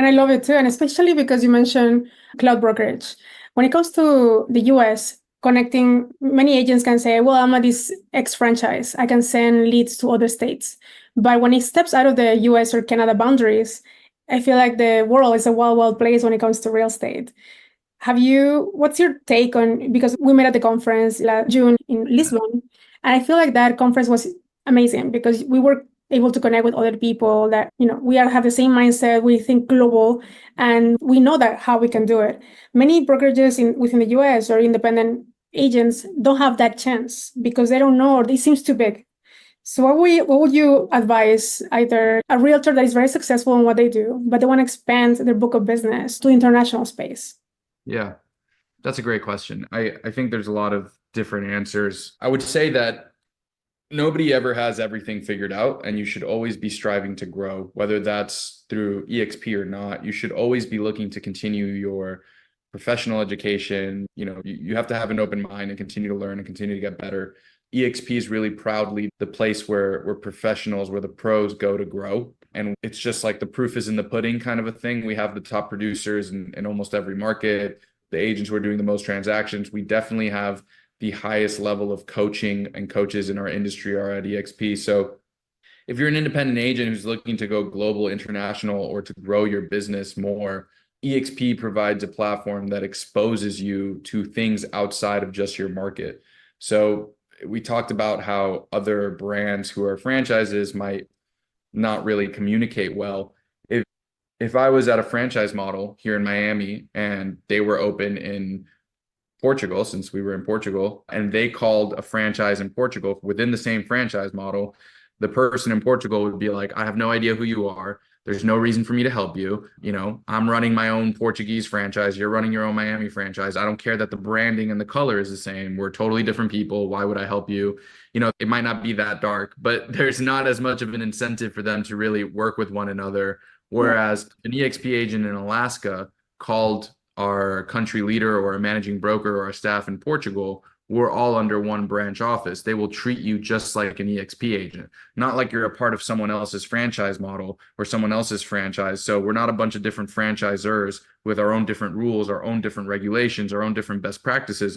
And I love it too. And especially because you mentioned cloud brokerage. When it comes to the US, connecting, many agents can say, well, I'm at this X franchise. I can send leads to other states. But when it steps out of the US or Canada boundaries, I feel like the world is a wild, wild place when it comes to real estate. What's your take on, because we met at the conference last June in Lisbon, and I feel like that conference was amazing because we were able to connect with other people that, have the same mindset, we think global, and we know that how we can do it. Many brokerages within the US or independent agents don't have that chance because they don't know or it seems too big. So what would you advise either a realtor that is very successful in what they do, but they want to expand their book of business to international space? Yeah, that's a great question. I think there's a lot of different answers. I would say that nobody ever has everything figured out, and you should always be striving to grow, whether that's through EXP or not. You should always be looking to continue your professional education. You have to have an open mind and continue to learn and continue to get better. EXP is really proudly the place where professionals, where the pros go to grow. And it's just like the proof is in the pudding kind of a thing. We have the top producers in almost every market, the agents who are doing the most transactions. We definitely have the highest level of coaching and coaches in our industry are at EXP. So if you're an independent agent who's looking to go global, international, or to grow your business more, EXP provides a platform that exposes you to things outside of just your market. So we talked about how other brands who are franchises might not really communicate well. If I was at a franchise model here in Miami and they were open in Portugal, since we were in Portugal, and they called a franchise in Portugal within the same franchise model, the person in Portugal would be like, I have no idea who you are. There's no reason for me to help you. I'm running my own Portuguese franchise. You're running your own Miami franchise. I don't care that the branding and the color is the same. We're totally different people. Why would I help you? It might not be that dark, but there's not as much of an incentive for them to really work with one another. Yeah. Whereas an EXP agent in Alaska called our country leader or a managing broker or our staff in Portugal, we're all under one branch office. They will treat you just like an EXP agent, not like you're a part of someone else's franchise model or someone else's franchise. So we're not a bunch of different franchisors with our own different rules, our own different regulations, our own different best practices.